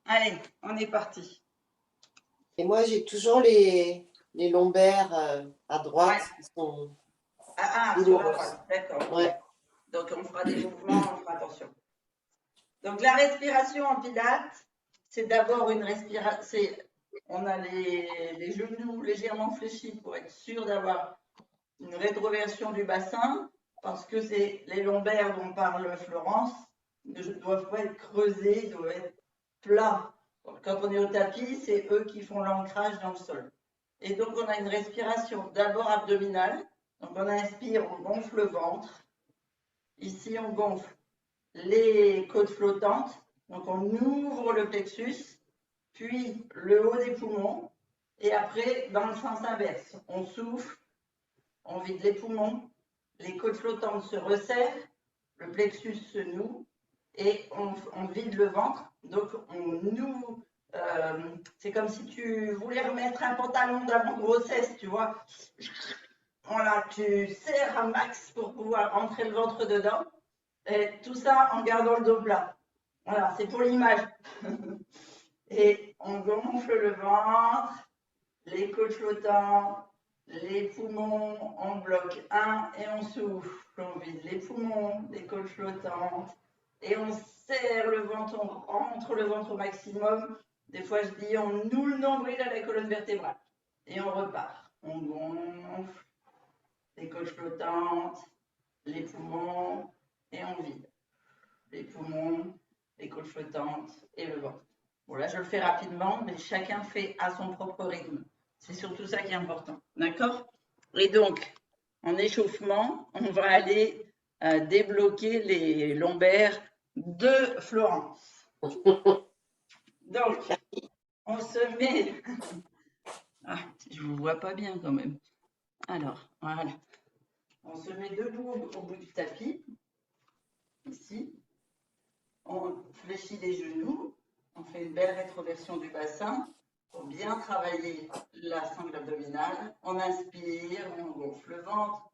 Allez, on est parti. Et moi, j'ai toujours les lombaires à Ouais. droite qui sont Sur la douloureuses. droite, d'accord, ok. Ouais. Donc on fera des mouvements, on fera attention. Donc la respiration en pilates, c'est d'abord une respiration. On a les genoux légèrement fléchis pour être sûr d'avoir une rétroversion du bassin, parce que c'est les lombaires dont parle Florence ne doivent pas être creusés, ils doivent être plats. Quand on est au tapis, c'est eux qui font l'ancrage dans le sol. Et donc on a une respiration d'abord abdominale. Donc on inspire, on gonfle le ventre. Ici on gonfle les côtes flottantes. Donc on ouvre le plexus, puis le haut des poumons. Et après, dans le sens inverse, on souffle, on vide les poumons, les côtes flottantes se resserrent, le plexus se noue et on vide le ventre. Donc on noue. C'est comme si tu voulais remettre un pantalon d'avant grossesse, tu vois. Voilà, tu serres un max pour pouvoir entrer le ventre dedans. Et tout ça en gardant le dos plat. Voilà, c'est pour l'image. Et on gonfle le ventre, les côtes flottantes, les poumons, on bloque un et on souffle. On vide les poumons, les côtes flottantes et on serre le ventre, on rentre le ventre au maximum. Des fois, je dis on noue le nombril à la colonne vertébrale et on repart. On gonfle les côtes flottantes, les poumons et on vide. Les poumons, les côtes flottantes et le ventre. Bon, là, je le fais rapidement, mais chacun fait à son propre rythme. C'est surtout ça qui est important. D'accord? Et donc, en échauffement, on va aller débloquer les lombaires de Florence. Donc, on se met. Ah, je ne vous vois pas bien quand même. Alors, voilà. On se met debout au bout du tapis, ici. On fléchit les genoux. On fait une belle rétroversion du bassin pour bien travailler la sangle abdominale. On inspire, on gonfle le ventre,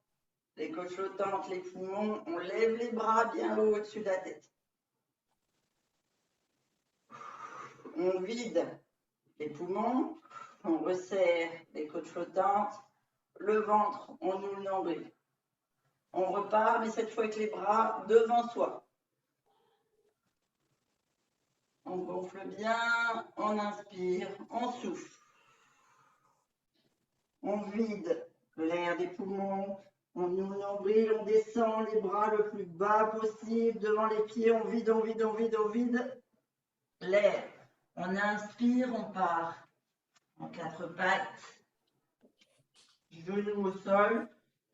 les côtes flottantes, les poumons. On lève les bras bien haut au-dessus de la tête. On vide les poumons, on resserre les côtes flottantes, le ventre, on noue le nombril. On repart, mais cette fois avec les bras devant soi. On gonfle bien, on inspire, on souffle. On vide l'air des poumons, on noue le nombril, on descend les bras le plus bas possible devant les pieds, on vide, on vide, on vide, on vide l'air. On inspire, on part en quatre pattes, genoux au sol.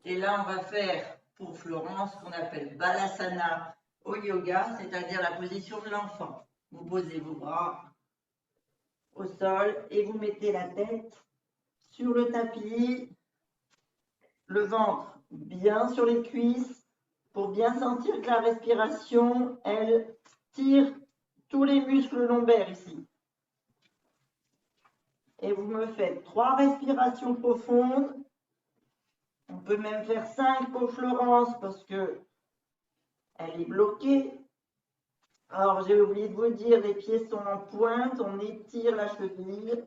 Et là, on va faire pour Florence ce qu'on appelle Balasana au yoga, c'est-à-dire la position de l'enfant. Vous posez vos bras au sol et vous mettez la tête sur le tapis, le ventre bien sur les cuisses pour bien sentir que la respiration, elle tire tous les muscles lombaires ici. Et vous me faites 3 respirations profondes. On peut même faire 5 pour Florence parce que elle est bloquée. Alors, j'ai oublié de vous dire, les pieds sont en pointe, on étire la cheville,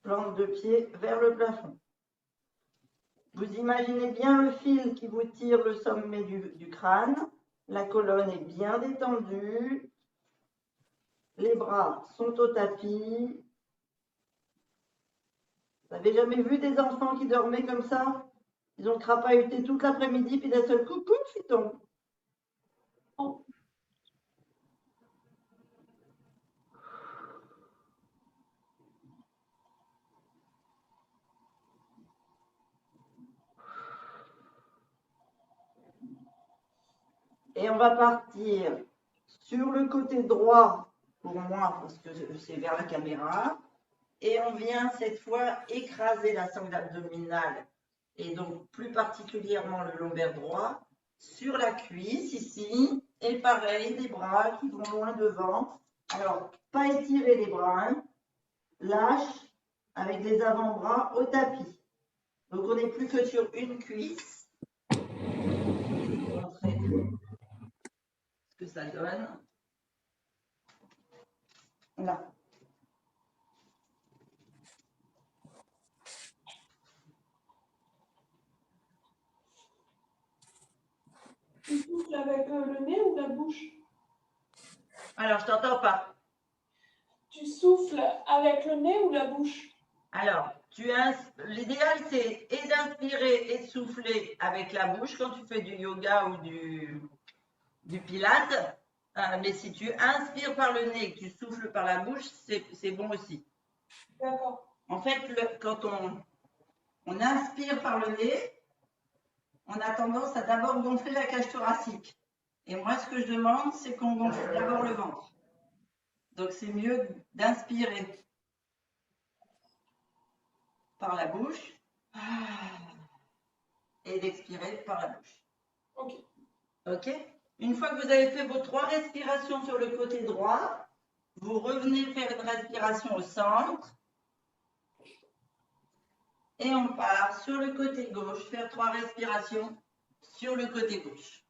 plante de pied vers le plafond. Vous imaginez bien le fil qui vous tire le sommet du crâne. La colonne est bien détendue. Les bras sont au tapis. Vous n'avez jamais vu des enfants qui dormaient comme ça? Ils ont crapahuté toute l'après-midi, puis d'un seul coup, pouf, ils tombent. Et on va partir sur le côté droit, pour moi, parce que c'est vers la caméra. Et on vient cette fois écraser la sangle abdominale, et donc plus particulièrement le lombaire droit, sur la cuisse ici. Et pareil, les bras qui vont loin devant. Alors, pas étirer les bras, hein. Lâche avec les avant-bras au tapis. Donc, on n'est plus que sur une cuisse. Je vais vous montrer ce que ça donne. Là. Tu souffles avec le nez ou la bouche? Alors, je t'entends pas. Tu souffles avec le nez ou la bouche? Alors, l'idéal, c'est et d'inspirer et de souffler avec la bouche quand tu fais du yoga ou du pilate. Mais si tu inspires par le nez et que tu souffles par la bouche, c'est bon aussi. D'accord. En fait, quand on inspire par le nez, on a tendance à d'abord gonfler la cage thoracique. Et moi, ce que je demande, c'est qu'on gonfle d'abord le ventre. Donc, c'est mieux d'inspirer par la bouche et d'expirer par la bouche. Ok. Ok? Une fois que vous avez fait vos 3 respirations sur le côté droit, vous revenez faire une respiration au centre. Et on part sur le côté gauche, faire 3 respirations sur le côté gauche.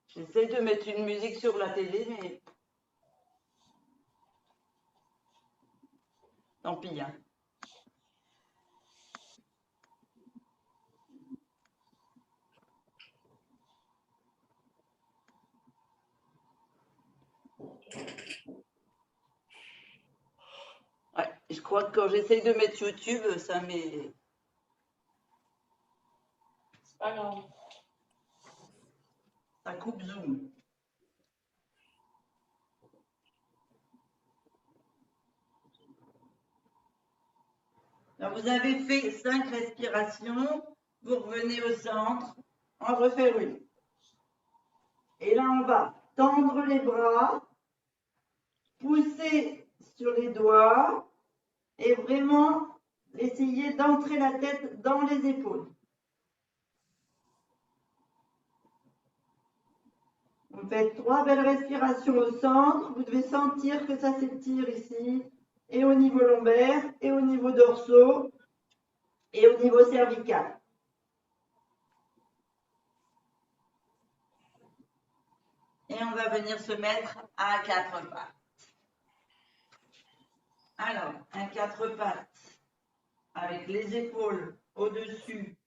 J'essaie de mettre une musique sur la télé, mais tant pis. Hein. Ouais, je crois que quand j'essaye de mettre YouTube, ça met... C'est pas grave. Ça coupe Zoom. Alors, vous avez fait 5 respirations, vous revenez au centre, on refait une. Et là, on va tendre les bras, pousser sur les doigts et vraiment essayer d'entrer la tête dans les épaules. Vous faites 3 belles respirations au centre. Vous devez sentir que ça s'étire ici, et au niveau lombaire, et au niveau dorsaux, et au niveau cervical. Et on va venir se mettre à 4 pattes. Alors, un 4 pattes avec les épaules au-dessus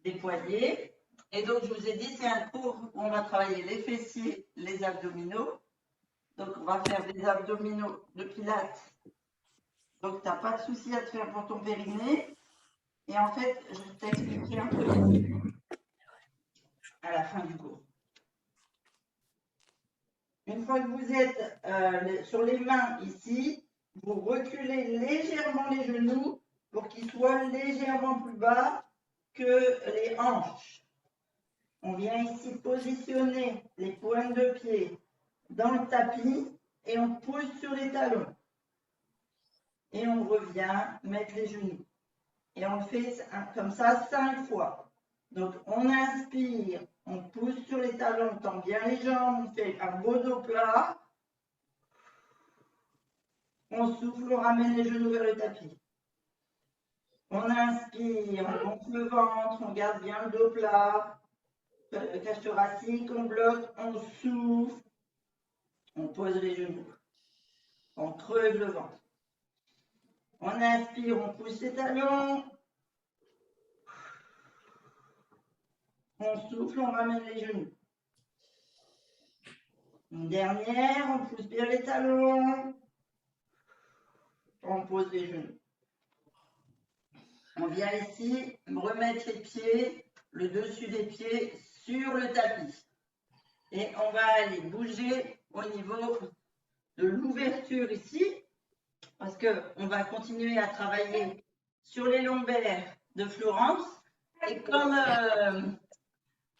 des poignets. Et donc, je vous ai dit, c'est un cours où on va travailler les fessiers, les abdominaux. Donc, on va faire des abdominaux de pilates. Donc, tu n'as pas de souci à te faire pour ton périnée. Et en fait, je vais t'expliquer un peu à la fin du cours. Une fois que vous êtes sur les mains ici, vous reculez légèrement les genoux pour qu'ils soient légèrement plus bas que les hanches. On vient ici positionner les pointes de pied dans le tapis et on pousse sur les talons. Et on revient mettre les genoux. Et on le fait comme ça 5 fois. Donc on inspire, on pousse sur les talons, on tend bien les jambes, on fait un beau dos plat. On souffle, on ramène les genoux vers le tapis. On inspire, on gonfle le ventre, on garde bien le dos plat. Cage thoracique, on bloque, on souffle, on pose les genoux, on creuse le ventre. On inspire, on pousse les talons, on souffle, on ramène les genoux. Une dernière, on pousse bien les talons, on pose les genoux. On vient ici remettre les pieds, le dessus des pieds sur le tapis. Et on va aller bouger au niveau de l'ouverture ici, parce qu'on va continuer à travailler sur les lombaires de Florence. Et comme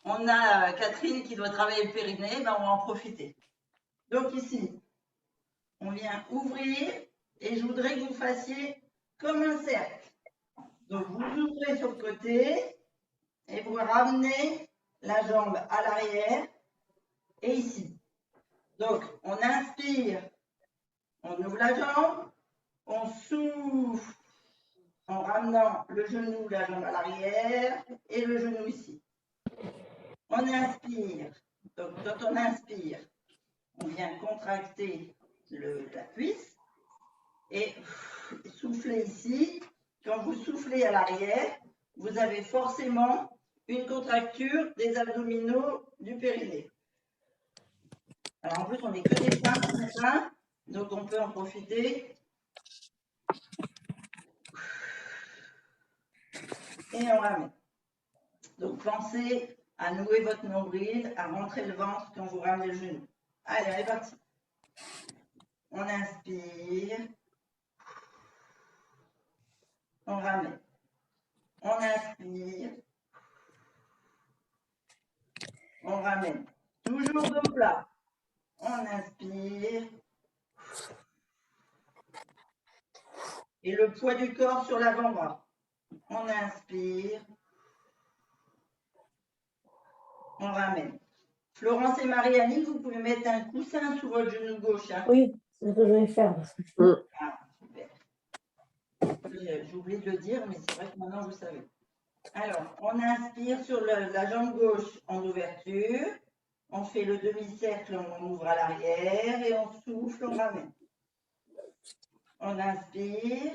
on a Catherine qui doit travailler le périnée, ben on va en profiter. Donc ici, on vient ouvrir et je voudrais que vous fassiez comme un cercle. Donc vous ouvrez sur le côté et vous ramenez la jambe à l'arrière et ici. Donc on inspire, on ouvre la jambe, On souffle en ramenant le genou, la jambe à l'arrière et le genou ici. On inspire. Donc, quand on inspire, on vient contracter la cuisse et souffler ici. Quand vous soufflez à l'arrière, vous avez forcément une contracture des abdominaux du périnée. Alors en plus, on n'est que des femmes ce matin, donc on peut en profiter. Et on ramène. Donc pensez à nouer votre nombril, à rentrer le ventre quand vous ramenez le genou. Allez, on est parti. On inspire. On ramène. On inspire. On ramène. Toujours dos plat. On inspire. Et le poids du corps sur l'avant-bras. On inspire. On ramène. Florence et Marie-Annie, vous pouvez mettre un coussin sur votre genou gauche. Hein. Oui, c'est ce que je vais faire. Ah, super. J'ai oublié de le dire, mais c'est vrai que maintenant vous savez. Alors, on inspire sur la jambe gauche en ouverture. On fait le demi-cercle, on ouvre à l'arrière et on souffle, on ramène. On inspire.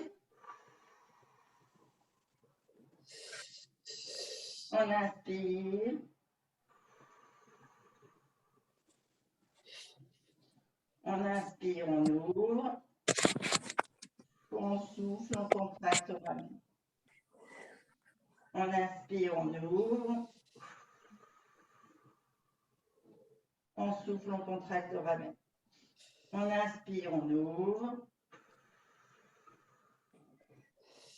On inspire. On inspire, on ouvre. On souffle, on contracte, on ramène. On inspire, on ouvre. On souffle, on contracte, on ramène. On inspire, on ouvre.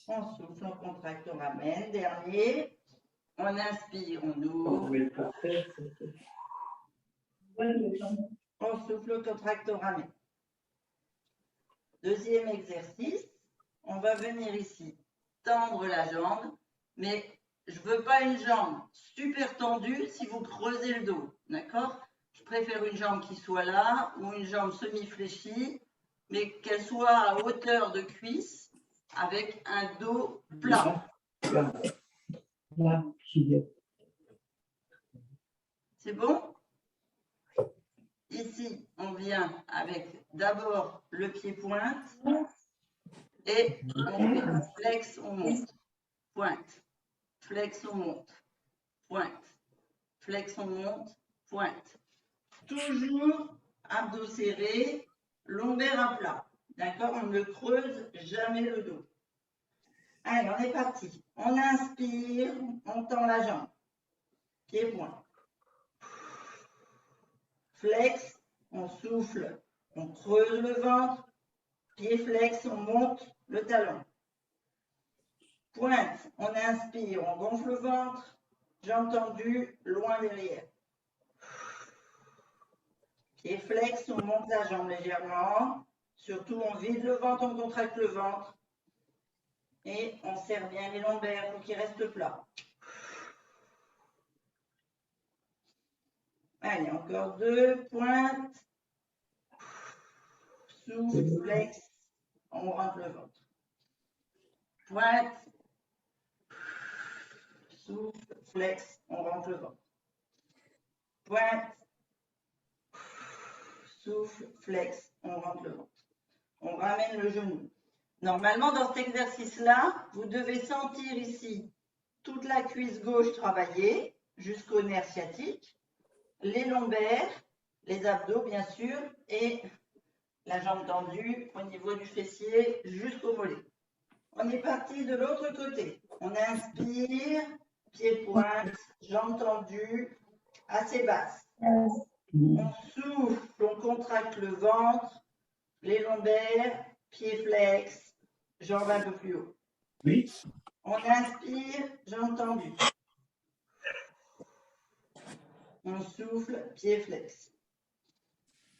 On souffle, on contracte, on ramène. Dernier. On inspire, on ouvre. On souffle, on contracte, on ramène. Deuxième exercice. On va venir ici tendre la jambe, mais je ne veux pas une jambe super tendue si vous creusez le dos, d'accord? Je préfère une jambe qui soit là ou une jambe semi-fléchie, mais qu'elle soit à hauteur de cuisse avec un dos plat. C'est bon? Ici, on vient avec d'abord le pied pointe et on fait flex, on monte, pointe, flex, on monte, pointe, flex, on monte, pointe. Toujours abdos serrés, lombaire à plat. D'accord? On ne creuse jamais le dos. Allez, on est parti. On inspire, on tend la jambe. Pied point. Flex, on souffle, on creuse le ventre. Pied flex, on monte le talon. Pointe, on inspire, on gonfle le ventre. Jambe tendue, loin derrière. Pied flex, on monte la jambe légèrement. Surtout, on vide le ventre, on contracte le ventre. Et on serre bien les lombaires pour qu'ils restent plats. Allez, encore deux. Pointe. Souffle, flex. On rentre le ventre. Pointe. Souffle, flex. On rentre le ventre. Pointe. Souffle, flex. On rentre le ventre. On ramène le genou. Normalement, dans cet exercice-là, vous devez sentir ici toute la cuisse gauche travailler jusqu'au nerf sciatique, les lombaires, les abdos bien sûr, et la jambe tendue au niveau du fessier jusqu'au mollet. On est parti de l'autre côté. On inspire, pied pointe, jambe tendue, assez basse. On souffle, on contracte le ventre, les lombaires, pied flex, jambe un peu plus haut. Oui. On inspire, jambe tendue. On souffle, pied flex.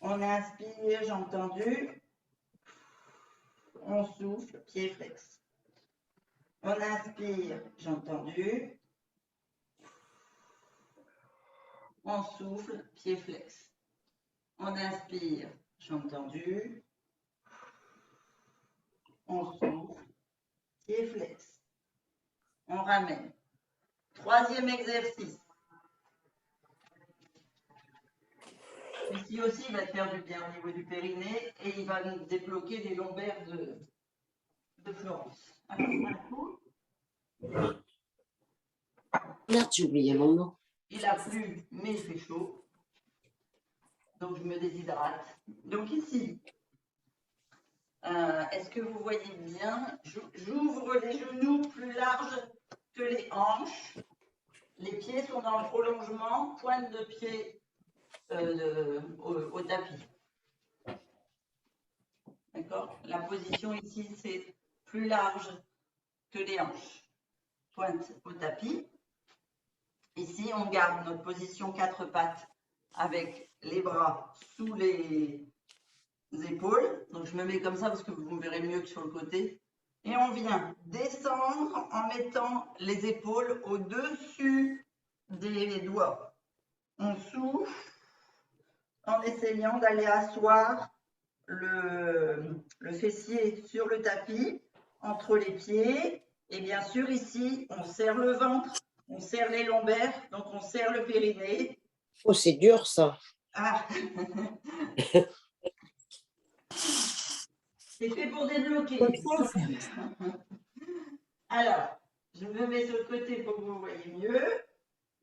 On inspire, jambe tendue. On souffle, pied flex. On inspire, jambe tendue. On souffle, pied flex. On inspire, jambe tendue. On souffle, pied flex. On ramène. Troisième exercice. Ici aussi, il va te faire du bien au niveau du périnée et il va nous débloquer les lombaires de Florence. Alors, un coup. Merde, j'ai oublié mon nom. Il a plu, mais il fait chaud. Donc, je me déshydrate. Donc, ici, est-ce que vous voyez bien? J'ouvre les genoux plus larges que les hanches. Les pieds sont dans le prolongement, pointe de pied au tapis. D'accord? La position ici, c'est plus large que les hanches. Pointe au tapis. Ici, on garde notre position quatre pattes avec les bras sous les épaules. Donc, je me mets comme ça parce que vous me verrez mieux que sur le côté. Et on vient descendre en mettant les épaules au-dessus des doigts. On souffle en essayant d'aller asseoir le fessier sur le tapis, entre les pieds. Et bien sûr, ici, on serre le ventre, on serre les lombaires, donc on serre le périnée. Oh, c'est dur ça. Ah. C'est fait pour débloquer. Alors, je me mets sur le côté pour que vous voyez mieux.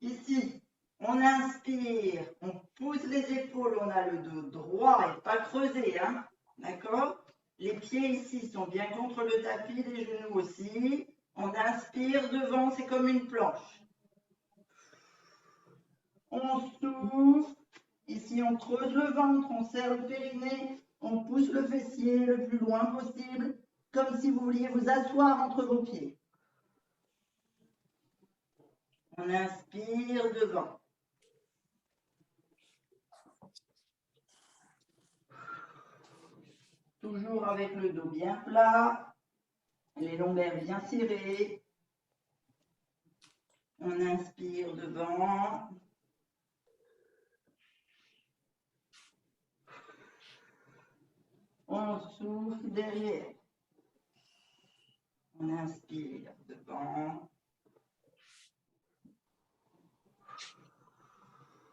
Ici, on inspire, on pousse les épaules, on a le dos droit et pas creusé, hein, d'accord? Les pieds ici sont bien contre le tapis, les genoux aussi. On inspire devant, c'est comme une planche. On souffle. Ici, on creuse le ventre, on serre le périnée, on pousse le fessier le plus loin possible, comme si vous vouliez vous asseoir entre vos pieds. On inspire devant. Toujours avec le dos bien plat, les lombaires bien serrés. On inspire devant. On souffle derrière. On inspire devant.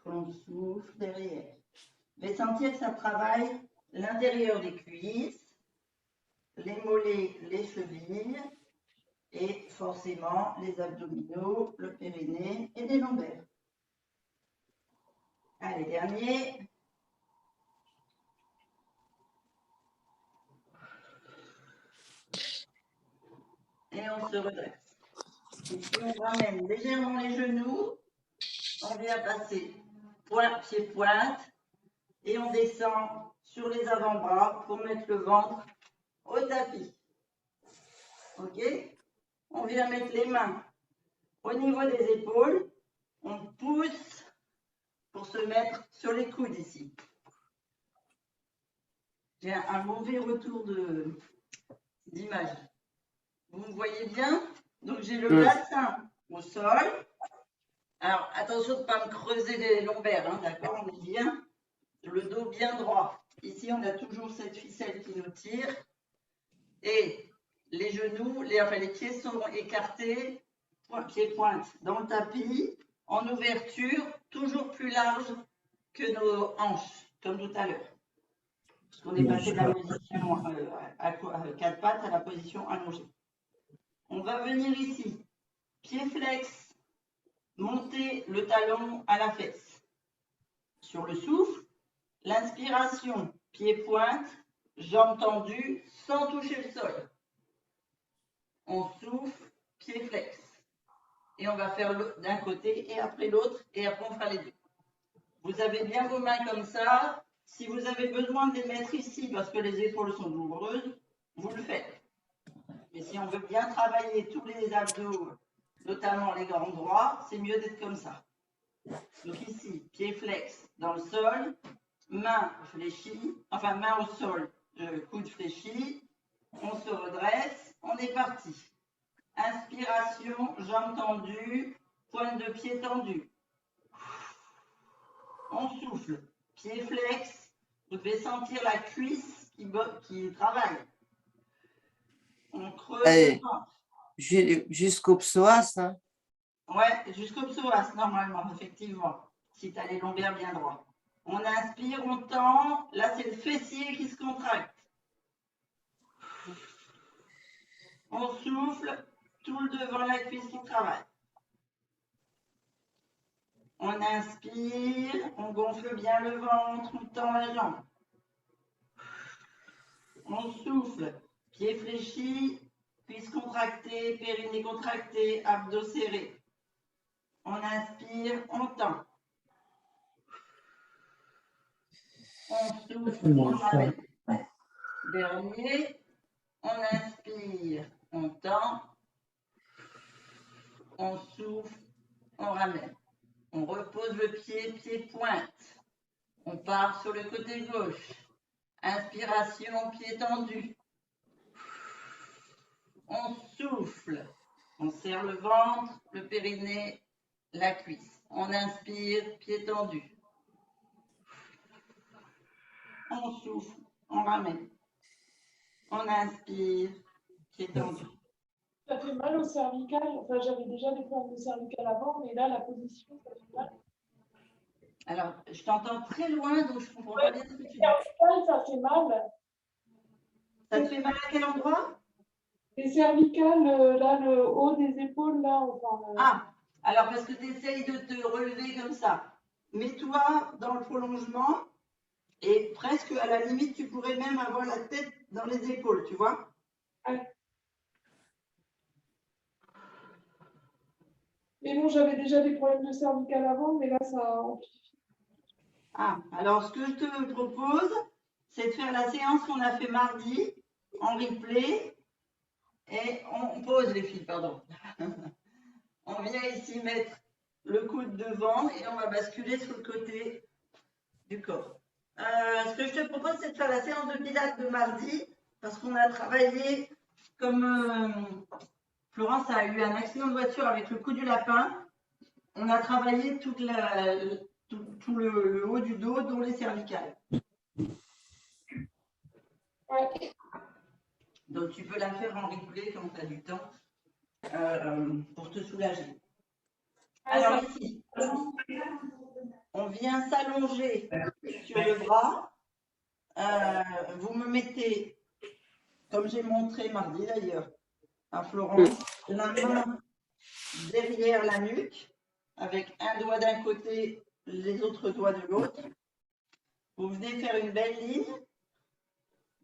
On souffle derrière. Vous allez sentir que ça travaille l'intérieur des cuisses, les mollets, les chevilles et forcément les abdominaux, le périnée et les lombaires. Allez, dernier. Et on se redresse. Ici, on ramène légèrement les genoux. On vient passer pied-pointe et on descend sur les avant-bras pour mettre le ventre au tapis. Ok? On vient mettre les mains au niveau des épaules. On pousse pour se mettre sur les coudes ici. J'ai un mauvais retour d'image. Vous me voyez bien? Donc j'ai le bassin au sol. Alors attention de ne pas me creuser les lombaires, hein, d'accord? On est bien. Le dos bien droit. Ici, on a toujours cette ficelle qui nous tire. Et les genoux, les pieds sont écartés, pieds-pointe dans le tapis, en ouverture, toujours plus large que nos hanches, comme tout à l'heure. Parce qu'on est passé de la position à quatre pattes à la position allongée. On va venir ici, pied flex, monter le talon à la fesse. Sur le souffle, l'inspiration, pied-pointe, jambes tendues, sans toucher le sol. On souffle, pied flex. Et on va faire d'un côté et après l'autre, et après on fera les deux. Vous avez bien vos mains comme ça. Si vous avez besoin de les mettre ici parce que les épaules sont douloureuses, vous le faites. Mais si on veut bien travailler tous les abdos, notamment les grands droits, c'est mieux d'être comme ça. Donc ici, pied flex dans le sol, main fléchie, enfin main au sol, coude fléchi, on se redresse, on est parti. Inspiration, jambes tendues, pointe de pied tendue. On souffle, pied flex, vous devez sentir la cuisse qui travaille. On creuse Allez. le ventre. Jusqu'au psoas, hein. Ouais, jusqu'au psoas, normalement, effectivement, si tu as les lombaires bien droits. On inspire, on tend. Là, c'est le fessier qui se contracte. On souffle, tout le devant de la cuisse qui travaille. On inspire, on gonfle bien le ventre, on tend la jambe. On souffle, pied fléchi, cuisse contractée, périnée contractée, abdos serrés. On inspire, on tend. On souffle, on ramène. Dernier, on inspire, on tend. On souffle, on ramène. On repose le pied, pied pointe. On part sur le côté gauche. Inspiration, pied tendu. On souffle. On serre le ventre, le périnée, la cuisse. On inspire, pied tendu. On souffle, on ramène. On inspire, pied tendu. Ça fait mal au cervical. Enfin, j'avais déjà des problèmes de cervical avant, mais là, la position, ça fait mal. Alors, je t'entends très loin, donc je ne comprends pas bien ce que tu dis. Cervical, ça fait mal. Ça te fait mal à quel endroit? Les cervicales, là, le haut des épaules, là, enfin. Ah, alors parce que tu essayes de te relever comme ça. Mets-toi dans le prolongement et presque à la limite, tu pourrais même avoir la tête dans les épaules, tu vois? Ouais. Mais bon, j'avais déjà des problèmes de cervical avant, mais là, ça amplifie. Ah, alors ce que je te propose, c'est de faire la séance qu'on a fait mardi en replay et on pose les filles, pardon. On vient ici mettre le coude devant et on va basculer sur le côté du corps. Ce que je te propose, c'est de faire la séance de pilates de mardi parce qu'on a travaillé comme Florence a eu un accident de voiture avec le cou du lapin. On a travaillé tout le haut du dos, dont les cervicales. Ouais. Donc tu peux la faire en replay quand tu as du temps pour te soulager. Alors ici, on vient s'allonger sur le bras. Vous me mettez, comme j'ai montré mardi d'ailleurs à Florence, la main derrière la nuque, avec un doigt d'un côté, les autres doigts de l'autre. Vous venez faire une belle ligne.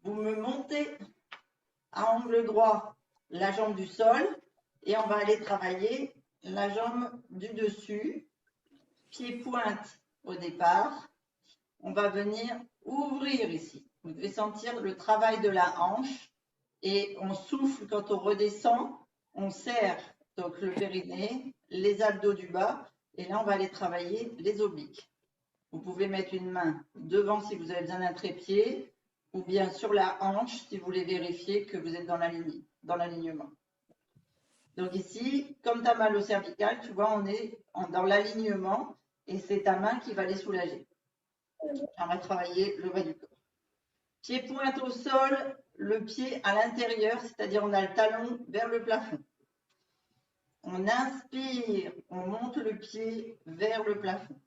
Vous me montez à angle droit la jambe du sol et on va aller travailler la jambe du dessus, pied pointe au départ. On va venir ouvrir ici. Vous devez sentir le travail de la hanche et on souffle quand on redescend. On serre donc le périnée, les abdos du bas et là on va aller travailler les obliques. Vous pouvez mettre une main devant si vous avez besoin d'un trépied ou bien sur la hanche si vous voulez vérifier que vous êtes dans l'alignement. Donc ici, comme tu as mal au cervical, tu vois, on est dans l'alignement et c'est ta main qui va les soulager. On va travailler le bas du corps. Pied pointe au sol, le pied à l'intérieur, c'est-à-dire on a le talon vers le plafond. On inspire, on monte le pied vers le plafond.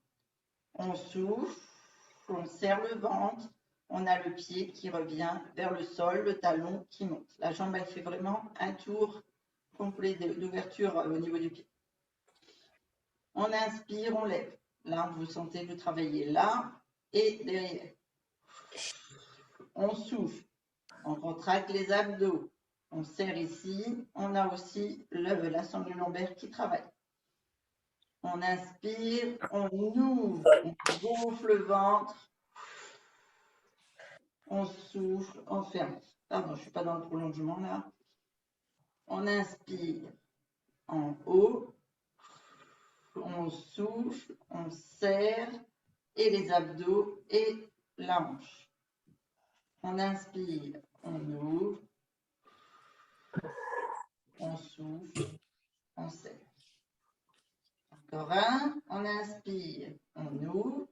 On souffle, on serre le ventre, on a le pied qui revient vers le sol, le talon qui monte. La jambe, elle fait vraiment un tour complet d'ouverture au niveau du pied. On inspire, on lève. Là, vous sentez, vous travaillez là et derrière. On souffle, on contracte les abdos, on serre ici. On a aussi la sangle lombaire qui travaille. On inspire, on ouvre, on gonfle le ventre. On souffle, on ferme. Pardon, je ne suis pas dans le prolongement là. On inspire en haut. On souffle, on serre et les abdos et la hanche. On inspire, on ouvre. On souffle, on serre. Encore un. On inspire, on ouvre.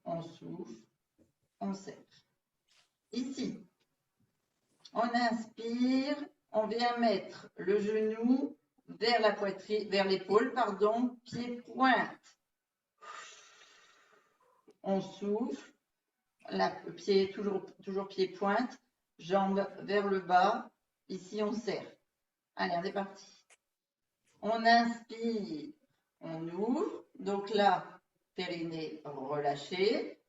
On souffle, on serre. Ici, On inspire, on vient mettre le genou vers la poitrine, vers l'épaule, pardon, pied pointe. On souffle, le pied toujours pied pointe, jambes vers le bas. Ici, on serre. Allez, on est parti. On inspire, on ouvre. Donc là, périnée relâché.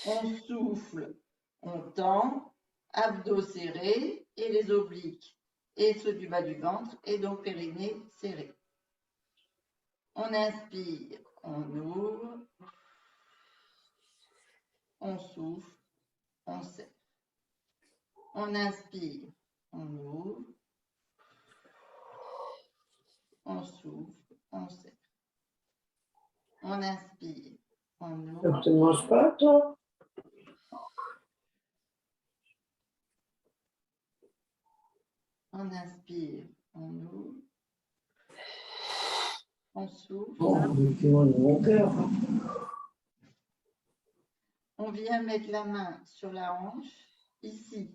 On souffle, on tend, abdos serrés et les obliques et ceux du bas du ventre et donc périnée serré. On inspire, on ouvre, on souffle, on serre. On inspire, on ouvre, on souffle, on serre. On inspire, on ouvre. Tu ne manges pas, toi? On inspire, on ouvre, on souffle. On vient mettre la main sur la hanche, ici.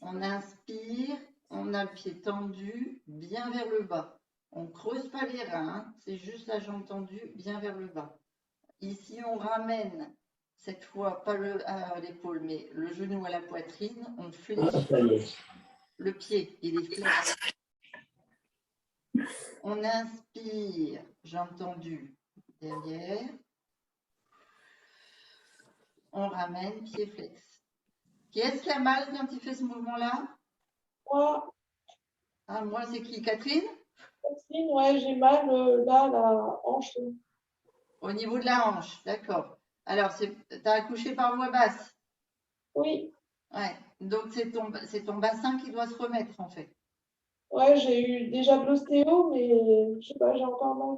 On inspire, on a le pied tendu, bien vers le bas. On ne creuse pas les reins, c'est juste la jambe tendue, bien vers le bas. Ici, on ramène, cette fois, pas à l'épaule, mais le genou à la poitrine. On fléchit le pied, il est flex. On inspire, jambe tendue, derrière. On ramène, pied flex. Qui est-ce qui a mal quand il fait ce mouvement-là? Moi, Ah, moi, c'est qui? Catherine? Catherine, ouais, j'ai mal là, la hanche. Au niveau de la hanche, d'accord. Alors, tu as accouché par voie basse? Oui, Ouais. Donc, c'est ton bassin qui doit se remettre, en fait. ouais, j'ai eu déjà de l'ostéo, mais je sais pas, j'ai encore mal.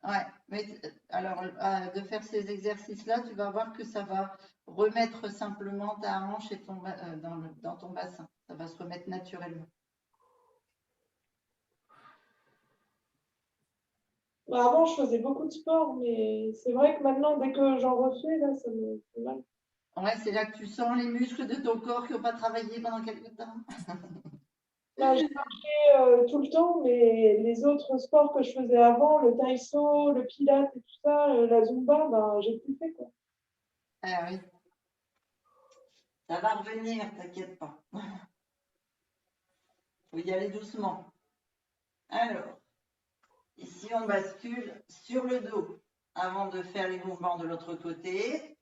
Ouais. Mais alors, de faire ces exercices-là, tu vas voir que ça va remettre simplement ta hanche et dans ton bassin. Ça va se remettre naturellement. Bah, avant, je faisais beaucoup de sport, mais c'est vrai que maintenant, dès que j'en refais, là, ça me fait mal. Ouais, c'est là que tu sens les muscles de ton corps qui n'ont pas travaillé pendant quelques temps. Là, j'ai marché tout le temps, mais les autres sports que je faisais avant, le taïso, le pilates et tout ça, la zumba, ben, j'ai plus fait, quoi. Ah oui. Ça va revenir, t'inquiète pas. Faut y aller doucement. Alors, ici, on bascule sur le dos avant de faire les mouvements de l'autre côté.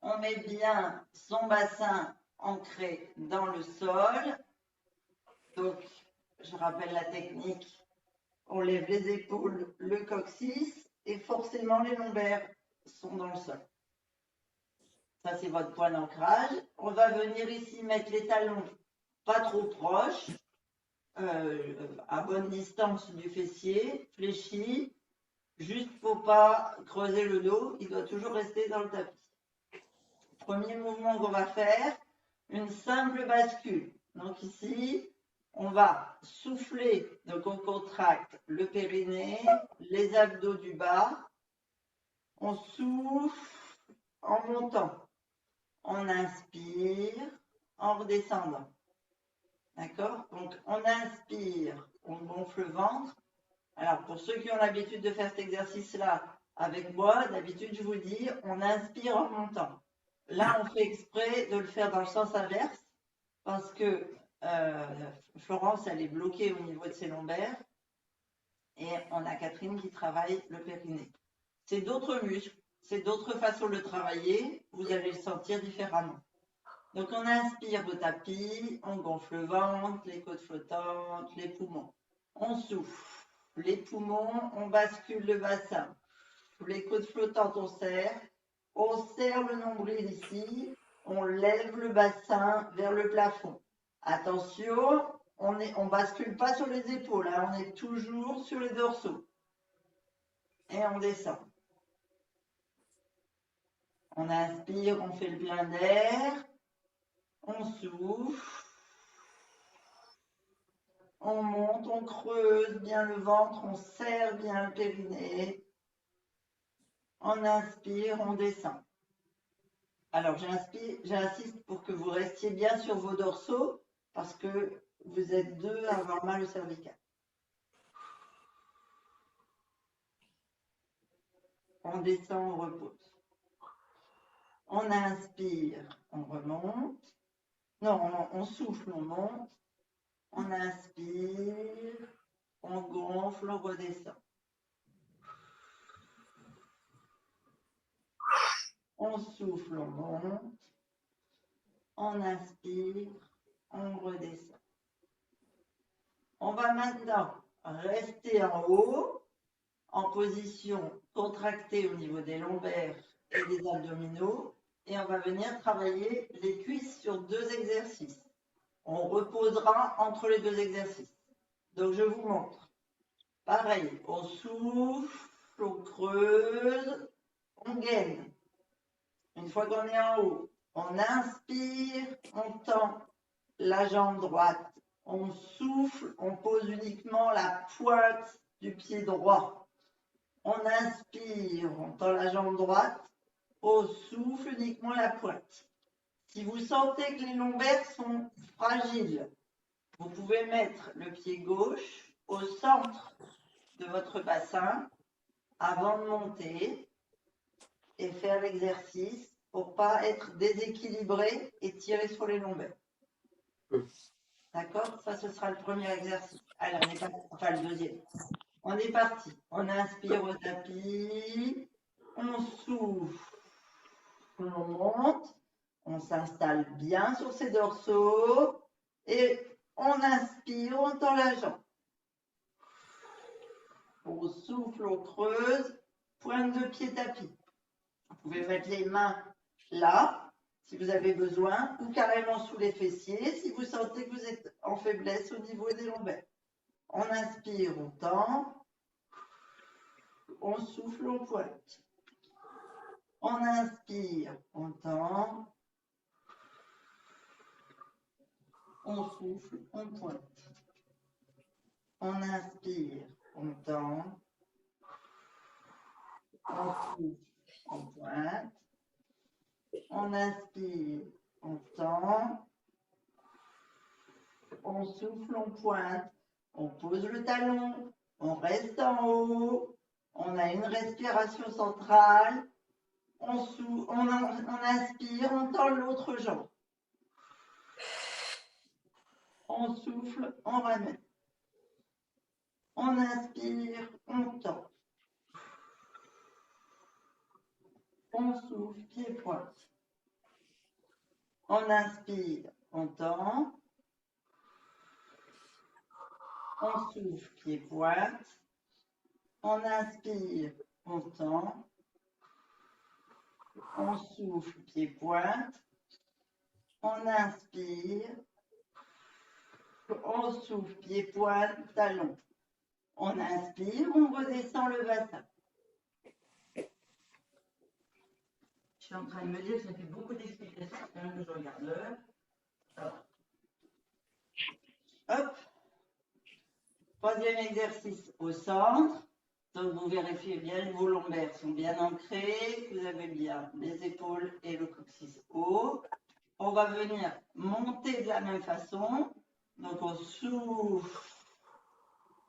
On met bien son bassin ancré dans le sol. Donc, je rappelle la technique. On lève les épaules, le coccyx et forcément les lombaires sont dans le sol. Ça, c'est votre point d'ancrage. On va venir ici mettre les talons pas trop proches, à bonne distance du fessier, fléchi. Juste pour pas creuser le dos, il doit toujours rester dans le tapis. Premier mouvement qu'on va faire, une simple bascule. Donc ici, on va souffler, donc on contracte le périnée, les abdos du bas. On souffle en montant. On inspire en redescendant. D'accord? Donc on inspire, on gonfle le ventre. Alors, pour ceux qui ont l'habitude de faire cet exercice-là avec moi, d'habitude, je vous dis, on inspire en montant. Là, on fait exprès de le faire dans le sens inverse parce que Florence, elle est bloquée au niveau de ses lombaires et on a Catherine qui travaille le périnée. C'est d'autres muscles, c'est d'autres façons de travailler. Vous allez le sentir différemment. Donc, on inspire au tapis, on gonfle le ventre, les côtes flottantes, les poumons. On souffle. Les poumons, on bascule le bassin. Les côtes flottantes, on serre le nombril ici, on lève le bassin vers le plafond. Attention, on ne bascule pas sur les épaules, hein, on est toujours sur les dorsaux. Et on descend. On inspire, on fait le plein d'air, on souffle. On monte, on creuse bien le ventre, on serre bien le périnée. On inspire, on descend. Alors, j'insiste pour que vous restiez bien sur vos dorsaux parce que vous êtes deux à avoir mal au cervical. On descend, on repose. On inspire, on remonte. Non, on souffle, on monte. On inspire, on gonfle, on redescend. On souffle, on monte. On inspire, on redescend. On va maintenant rester en haut, en position contractée au niveau des lombaires et des abdominaux. Et on va venir travailler les cuisses sur 2 exercices. On reposera entre les 2 exercices. Donc, je vous montre. Pareil, on souffle, on creuse, on gaine. Une fois qu'on est en haut, on inspire, on tend la jambe droite. On souffle, on pose uniquement la pointe du pied droit. On inspire, on tend la jambe droite. On souffle uniquement la pointe. Si vous sentez que les lombaires sont fragiles, vous pouvez mettre le pied gauche au centre de votre bassin avant de monter et faire l'exercice pour ne pas être déséquilibré et tirer sur les lombaires. D'accord? Ça, ce sera le premier exercice. Allez, on est parti. Enfin, le deuxième. On est parti. On inspire au tapis. On souffle. On monte. On s'installe bien sur ses dorsaux. Et on inspire, on tend la jambe. On souffle, on creuse. Pointe de pied tapis. Vous pouvez mettre les mains là, si vous avez besoin, ou carrément sous les fessiers, si vous sentez que vous êtes en faiblesse au niveau des lombaires. On inspire, on tend. On souffle, on pointe. On inspire, on tend. On souffle, on pointe. On inspire, on tend. On souffle, on pointe. On inspire, on tend. On souffle, on pointe. On pose le talon. On reste en haut. On a une respiration centrale. On inspire, on tend l'autre jambe. On souffle, on ramène. On inspire, on tend. On souffle, pied pointe. On inspire, on tend. On souffle, pied pointe. On inspire, on tend. On souffle, pied pointe. On inspire. On souffle, pied pointe, talon. On inspire, on redescend le bassin. Je suis en train de me dire que ça fait beaucoup d'explications, c'est même que je regarde l'heure. Hop. Troisième exercice au centre. Donc vous vérifiez bien que vos lombaires sont bien ancrés, que vous avez bien les épaules et le coccyx haut. On va venir monter de la même façon. Donc on souffle,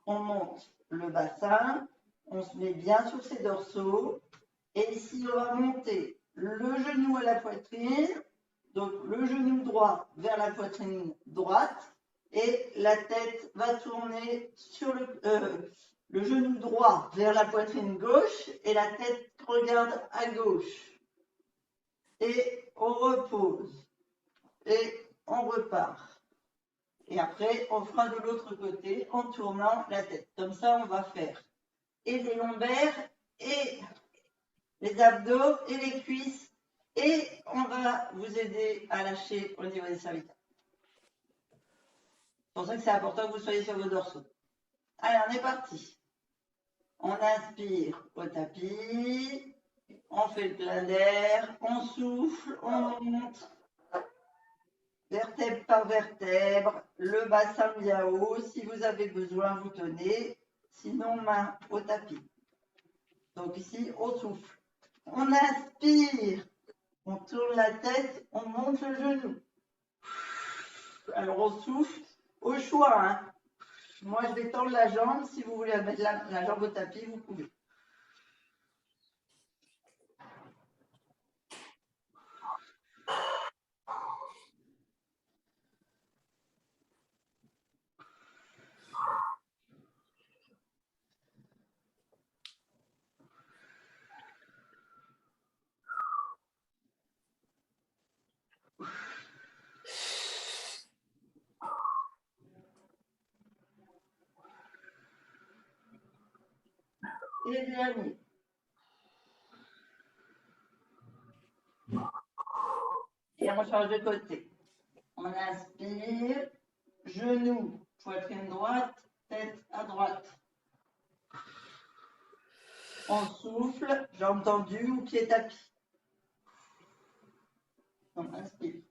on monte le bassin, on se met bien sur ses dorsaux. Et ici, on va monter le genou à la poitrine, donc le genou droit vers la poitrine droite, et la tête va tourner sur le genou droit vers la poitrine gauche, et la tête regarde à gauche. Et on repose, et on repart. Et après, on fera de l'autre côté en tournant la tête. Comme ça, on va faire et les lombaires, et les abdos et les cuisses, et on va vous aider à lâcher au niveau des cervicales. C'est pour ça que c'est important que vous soyez sur vos dorsaux. Allez, on est parti. On inspire au tapis, on fait le plein d'air, on souffle, on monte, vertèbre par vertèbre, le bassin bien haut. Si vous avez besoin, vous tenez, sinon main au tapis. Donc ici, on souffle. On inspire, On tourne la tête, on monte le genou. Alors on souffle au choix. Hein. Moi, je vais tendre la jambe. Si vous voulez mettre la jambe au tapis, vous pouvez. Et dernier. Et on change de côté. On inspire, genou, poitrine droite, tête à droite. On souffle, jambes tendues ou pied tapis. On inspire.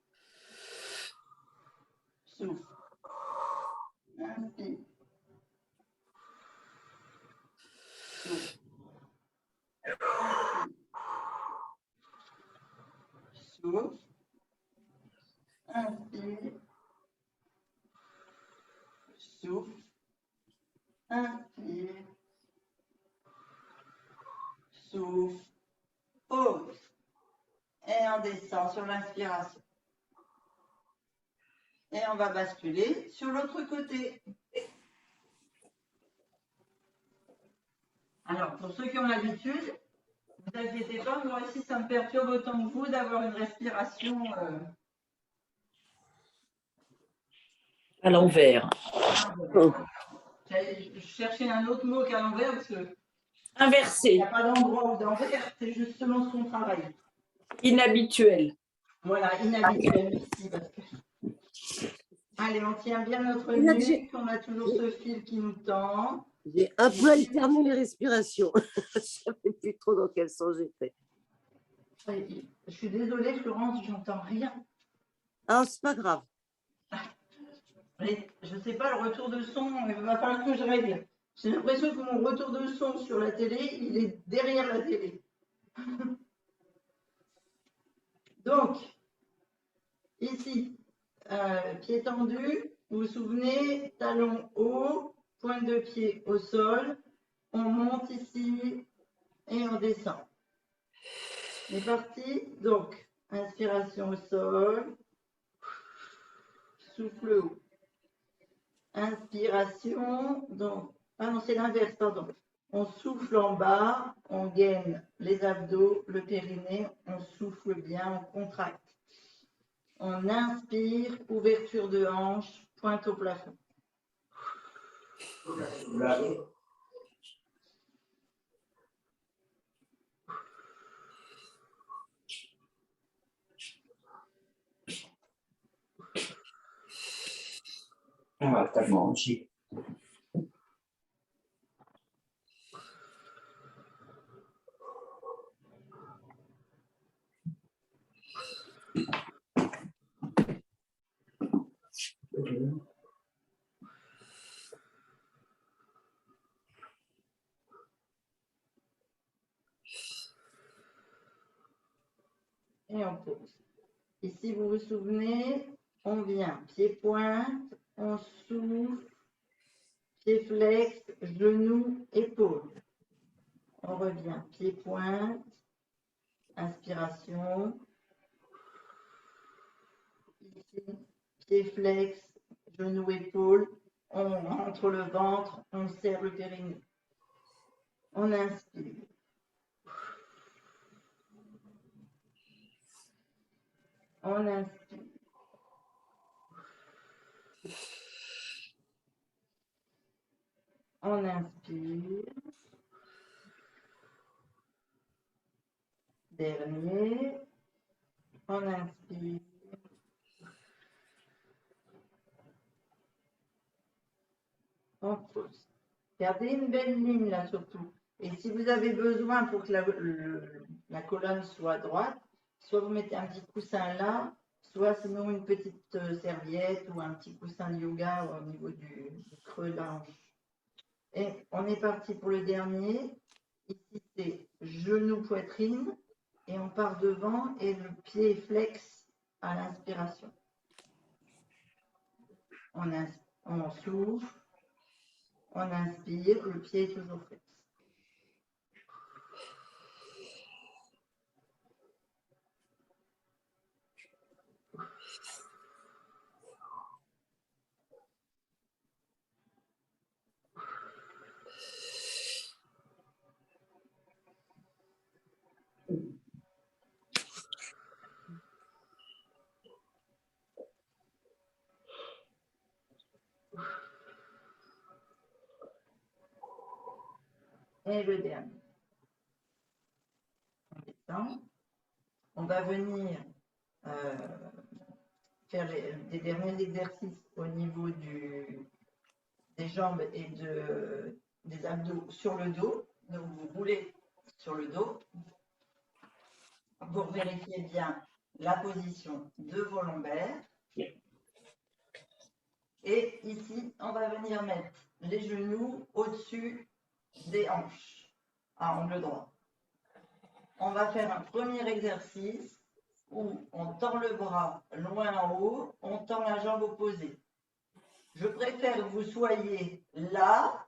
Souffle. Inspire. Souffle. Souffle. Inspire. Souffle. Inspire. Souffle. Pause. Et on descend sur l'inspiration. Et on va basculer sur l'autre côté. Alors, pour ceux qui ont l'habitude, ne vous inquiétez pas, moi aussi, ça me perturbe autant que vous d'avoir une respiration à l'envers. J'allais chercher un autre mot qu'à l'envers parce qu'il Inversé, n'y a pas d'endroit où d'envers, c'est justement ce qu'on travaille. inhabituel. Voilà, inhabituel ici. Parce que... Allez, on tient bien notre Là, nuque, on a toujours ce fil qui nous tend. J'ai un peu alterné les respirations. Je ne savais plus trop dans quel sens j'étais. Je suis désolée, Florence, j'entends rien. Ah, c'est pas grave. Je ne sais pas, le retour de son, il va falloir que je règle. J'ai l'impression que mon retour de son sur la télé, il est derrière la télé. Donc, ici, pied tendu, vous vous souvenez, talon haut, pointe de pied au sol, on monte ici et on descend. C'est parti, donc, inspiration au sol, souffle haut. Inspiration, donc, ah non, c'est l'inverse, pardon. On souffle en bas, on gaine les abdos, le périnée, on souffle bien, on contracte. On inspire, ouverture de hanche, pointe au plafond. On va tellement aussi. Et on pose. Et si vous vous souvenez, on vient pied-pointe, on souffle, pied flex, genou, épaule. On revient pied-pointe, inspiration. Ici, pied flex, genou, épaule. On rentre le ventre, on serre le périnée. On inspire. On inspire. On inspire. Dernier. On inspire. On pose. Gardez une belle ligne là surtout. Et si vous avez besoin pour que la colonne soit droite, soit vous mettez un petit coussin là, soit sinon une petite serviette ou un petit coussin de yoga au niveau du creux de la hanche. Et on est parti pour le dernier. Ici c'est genou, poitrine. et on part devant et le pied est flex à l'inspiration. On souffle, on inspire, le pied est toujours flex. Et le dernier. On descend. On va venir faire des derniers exercices au niveau des jambes et des abdos sur le dos. Donc vous roulez sur le dos pour vérifier bien la position de vos lombaires. Et ici, on va venir mettre les genoux au-dessus des hanches à angle droit. On va faire un premier exercice où on tend le bras loin en haut, on tend la jambe opposée. Je préfère que vous soyez là,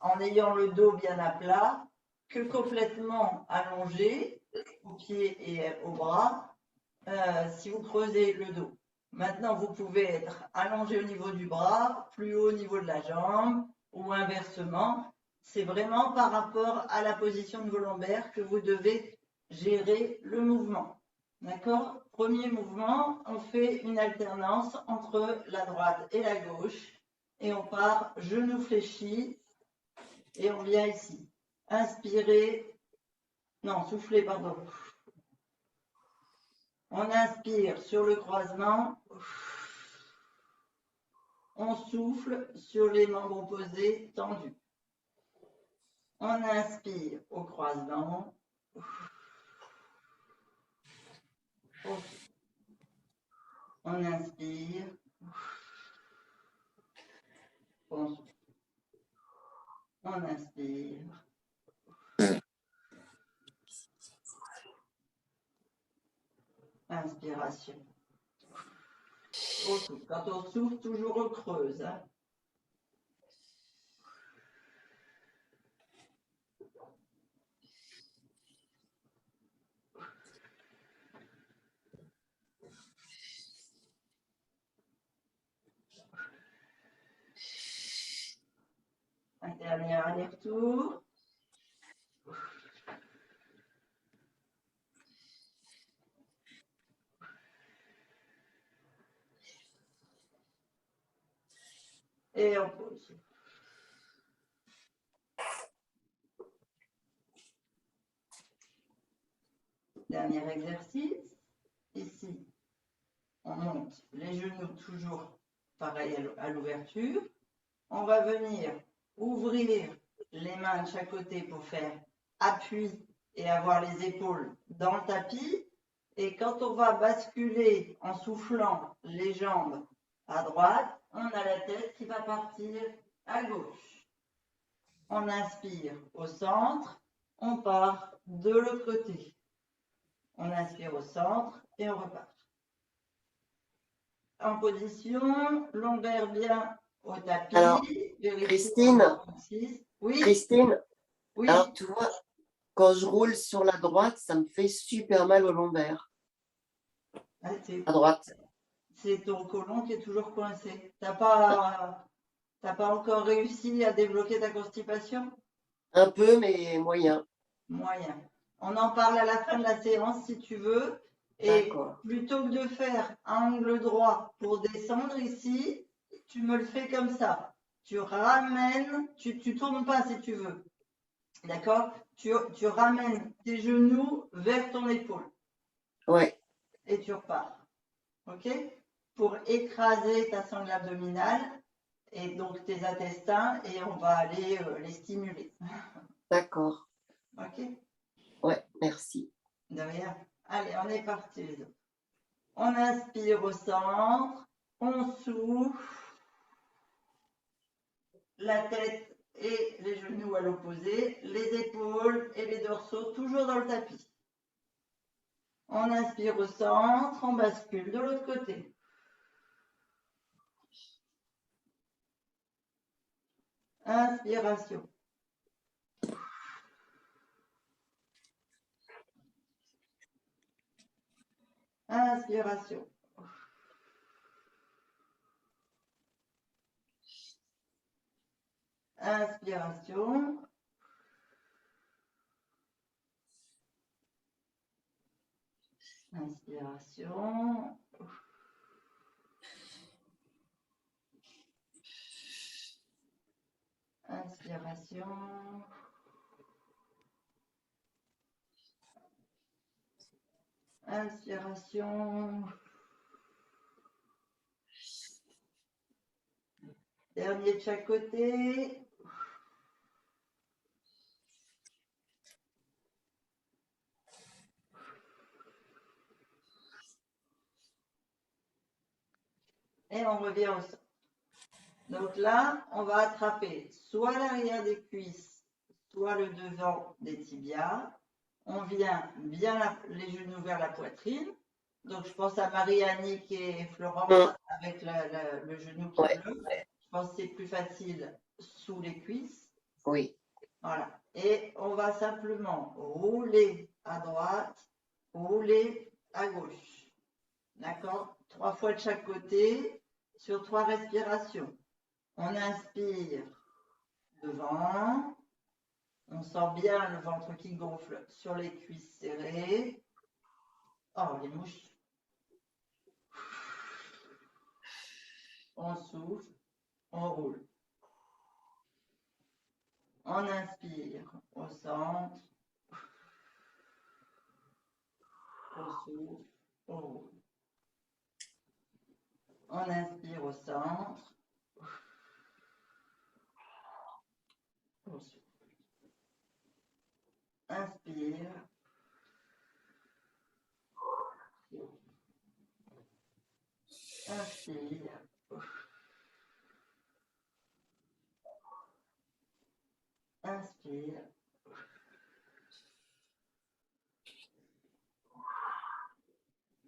en ayant le dos bien à plat, que complètement allongé, aux pieds et aux bras, si vous creusez le dos. Maintenant, vous pouvez être allongé au niveau du bras, plus haut au niveau de la jambe, ou inversement. C'est vraiment par rapport à la position de vos lombaires que vous devez gérer le mouvement. D'accord? Premier mouvement, on fait une alternance entre la droite et la gauche. Et on part genou fléchi. Et on vient ici. Inspirez. Non, soufflez, pardon. On inspire sur le croisement. On souffle sur les membres opposés tendus. On inspire au croisement. On inspire. On souffle. On inspire. Inspiration. Quand on souffle, toujours on creuse. Hein. Un dernier aller-retour. Et on pose. Dernier exercice. Ici, on monte les genoux toujours pareil à l'ouverture. On va venir ouvrir les mains de chaque côté pour faire appui et avoir les épaules dans le tapis. Et quand on va basculer en soufflant les jambes à droite, on a la tête qui va partir à gauche. On inspire au centre, on part de l'autre côté. On inspire au centre et on repart. En position, lombaire bien au tapis. Alors, Christine, oui. Christine, Oui. Alors tu vois, quand je roule sur la droite, ça me fait super mal au lombaire. Ah, À droite. C'est ton côlon qui est toujours coincé. T'as pas encore réussi à débloquer ta constipation? Un peu, mais moyen. Moyen. On en parle à la fin de la séance si tu veux. Et plutôt que de faire un angle droit pour descendre ici, tu me le fais comme ça. Tu ramènes, tu tournes pas si tu veux. D'accord? Tu ramènes tes genoux vers ton épaule. Ouais. Et tu repars. OK? Pour écraser ta sangle abdominale et donc tes intestins et on va aller les stimuler. D'accord. OK? Ouais, merci. De rien. Allez, on est parti les autres. On inspire au centre, on souffle, la tête et les genoux à l'opposé, les épaules et les dorsaux toujours dans le tapis. On inspire au centre, on bascule de l'autre côté. Inspiration. Inspiration. Inspiration. Inspiration. Inspiration. Inspiration. Dernier de chaque côté. Et on revient au sol. Donc là, on va attraper soit l'arrière des cuisses, soit le devant des tibias. On vient bien les genoux vers la poitrine. Donc je pense à Marie-Annick et Florence avec le genou qui bloque. Je pense que c'est plus facile sous les cuisses. Oui. Voilà. Et on va simplement rouler à droite, rouler à gauche. D'accord? 3 fois de chaque côté sur 3 respirations. On inspire devant. On sent bien le ventre qui gonfle sur les cuisses serrées. Oh, les mouches. On souffle, on roule. On inspire au centre. On souffle, on roule. On inspire au centre. On souffle. Inspire. Inspire. Inspire.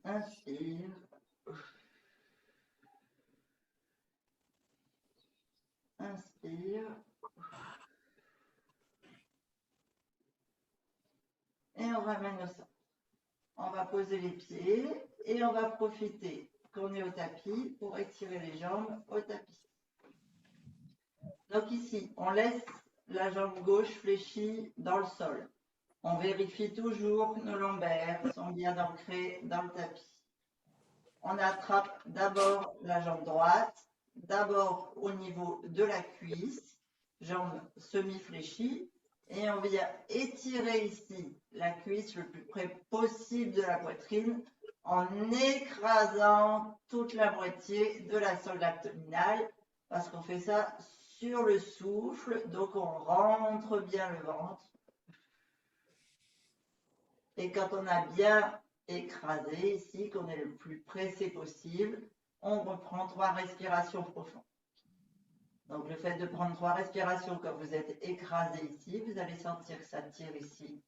Inspire. Inspire. Et on ramène au centre. On va poser les pieds et on va profiter qu'on est au tapis pour étirer les jambes au tapis. Donc ici, on laisse la jambe gauche fléchie dans le sol. On vérifie toujours que nos lombaires sont bien ancrés dans le tapis. On attrape d'abord la jambe droite, d'abord au niveau de la cuisse, jambe semi-fléchie, et on vient étirer ici la cuisse le plus près possible de la poitrine en écrasant toute la moitié de la sangle abdominale, parce qu'on fait ça sur le souffle, donc on rentre bien le ventre. Et quand on a bien écrasé ici, qu'on est le plus pressé possible, on reprend 3 respirations profondes. Donc le fait de prendre 3 respirations quand vous êtes écrasé ici, vous allez sentir que ça tire ici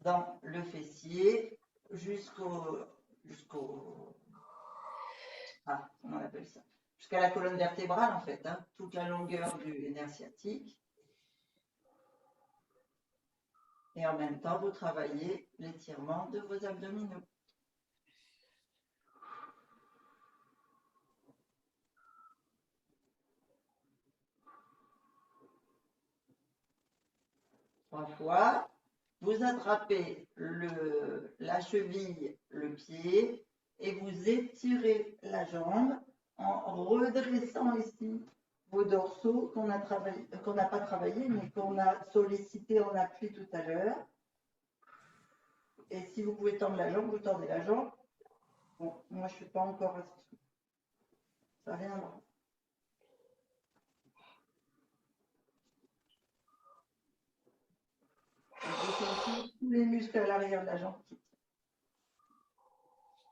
dans le fessier jusqu'au comment on appelle ça? Jusqu'à la colonne vertébrale en fait, hein, toute la longueur du nerf sciatique. Et en même temps, vous travaillez l'étirement de vos abdominaux. Trois fois. Vous attrapez la cheville, le pied, et vous étirez la jambe en redressant ici vos dorsaux qu'on n'a pas travaillé, mais qu'on a sollicité en appui tout à l'heure. Et si vous pouvez tendre la jambe, vous tendez la jambe. Bon, moi, je ne suis pas encore assis. Ça viendra. Et vous sentez tous les muscles à l'arrière de la jambe qui tirent.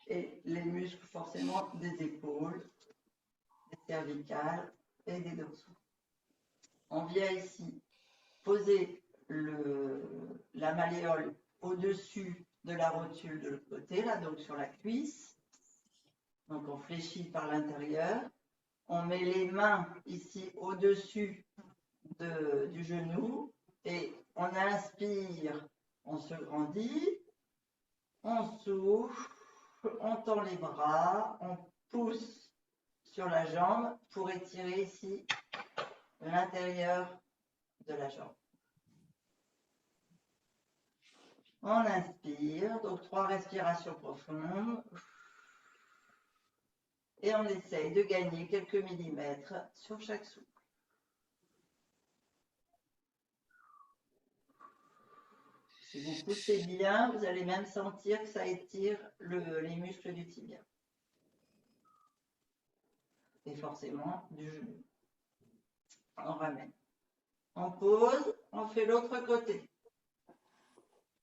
Et les muscles, forcément, des épaules, des cervicales et des dorsaux. On vient ici poser la malléole au-dessus de la rotule de l'autre côté, là, donc sur la cuisse. Donc on fléchit par l'intérieur. On met les mains ici au-dessus du genou et on inspire, on se grandit, on souffle, on tend les bras, on pousse sur la jambe pour étirer ici l'intérieur de la jambe. On inspire, donc 3 respirations profondes. Et on essaye de gagner quelques millimètres sur chaque souffle. Si vous poussez bien, vous allez même sentir que ça étire les muscles du tibia. Et forcément du genou. On ramène. On pose, on fait l'autre côté.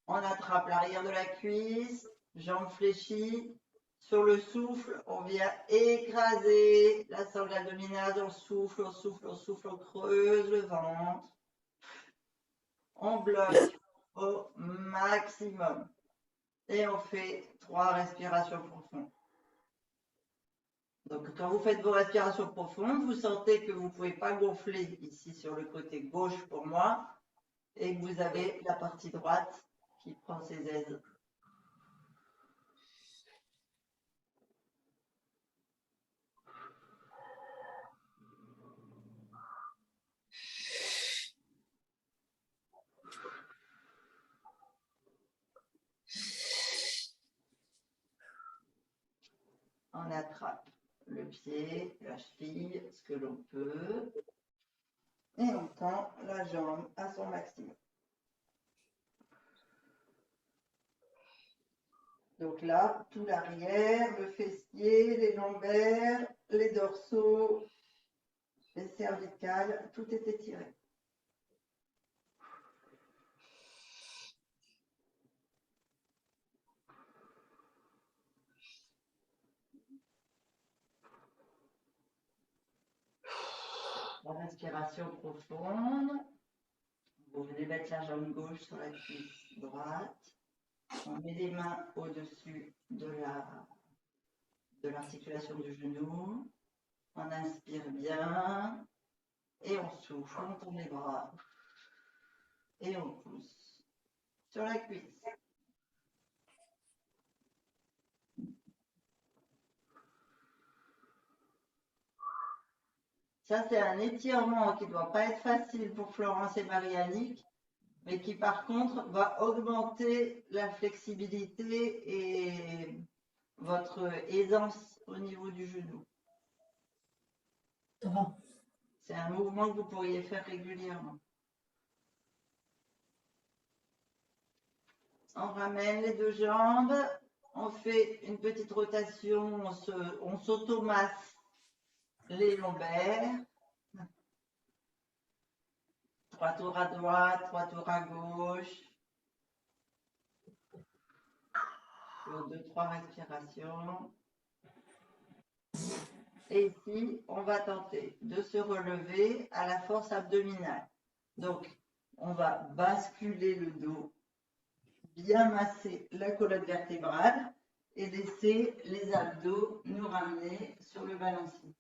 On attrape l'arrière de la cuisse, jambes fléchies. Sur le souffle, on vient écraser la sangle abdominale. On souffle, on souffle, on souffle, on creuse le ventre. On bloque au maximum. Et on fait 3 respirations profondes. Donc, quand vous faites vos respirations profondes, vous sentez que vous ne pouvez pas gonfler ici sur le côté gauche pour moi et que vous avez la partie droite qui prend ses aises. On attrape le pied, la cheville, ce que l'on peut, et on tend la jambe à son maximum. Donc là, tout l'arrière, le fessier, les lombaires, les dorsaux, les cervicales, tout est étiré. La respiration profonde. Vous venez mettre la jambe gauche sur la cuisse droite. On met les mains au-dessus de l'articulation du genou. On inspire bien. Et on souffle, on tourne les bras. Et on pousse sur la cuisse. Ça, c'est un étirement qui ne doit pas être facile pour Florence et Marie-Annick, mais qui, par contre, va augmenter la flexibilité et votre aisance au niveau du genou. C'est un mouvement que vous pourriez faire régulièrement. On ramène les 2 jambes, on fait une petite rotation, on s'automasse les lombaires. 3 tours à droite, 3 tours à gauche. Sur 2-3 respirations. Et ici, on va tenter de se relever à la force abdominale. Donc, on va basculer le dos, bien masser la colonne vertébrale et laisser les abdos nous ramener sur le balancier.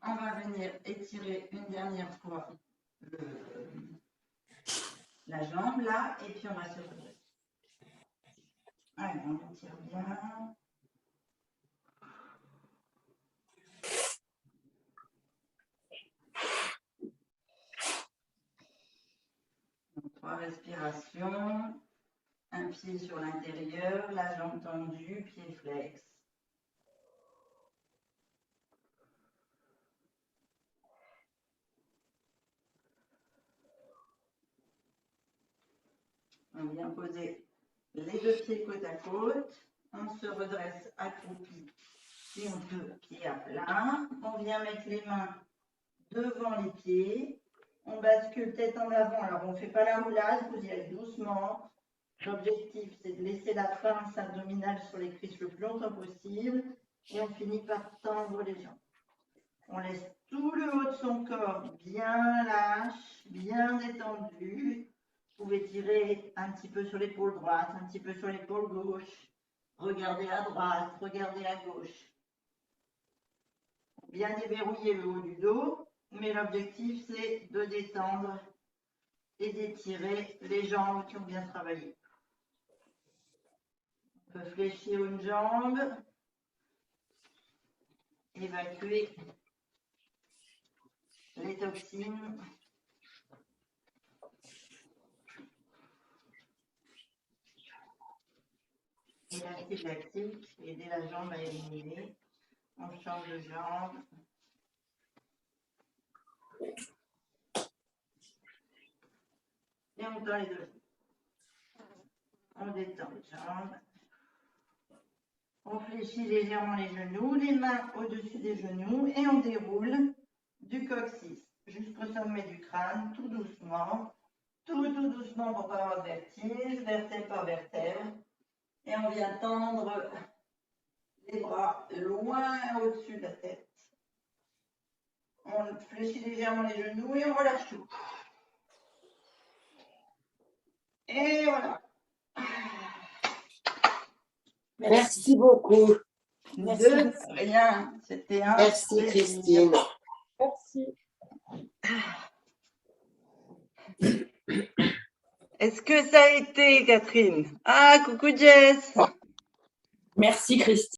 On va venir étirer une dernière fois la jambe là et puis on va se redresser. Allez, on étire bien. Donc, 3 respirations. Un pied sur l'intérieur, la jambe tendue, pied flex. On vient poser les 2 pieds côte à côte. On se redresse accroupi, si on peut, pied à plat. On vient mettre les mains devant les pieds. On bascule tête en avant. Alors, on ne fait pas la roulade, vous y allez doucement. L'objectif, c'est de laisser la pince abdominale sur les cuisses le plus longtemps possible. Et on finit par tendre les jambes. On laisse tout le haut de son corps bien lâche, bien détendu. Vous pouvez tirer un petit peu sur l'épaule droite, un petit peu sur l'épaule gauche. Regardez à droite, regardez à gauche. Bien déverrouiller le haut du dos, mais l'objectif c'est de détendre et d'étirer les jambes qui ont bien travaillé. On peut fléchir une jambe, évacuer les toxines. Et l'acide lactique, aider la jambe à éliminer. On change de jambe. Et on tend les deux. On détend les jambes. On fléchit légèrement les genoux, les mains au-dessus des genoux et on déroule du coccyx jusqu'au sommet du crâne, tout doucement. Tout doucement pour ne pas avoir de vertige, vertèbre par vertèbre. Et on vient tendre les bras loin au-dessus de la tête. On fléchit légèrement les genoux et on relâche tout. Et voilà. Merci beaucoup. De rien. C'était un Merci plaisir. Christine. Merci. Est-ce que ça a été, Catherine? Ah, coucou Jess. Merci Christine.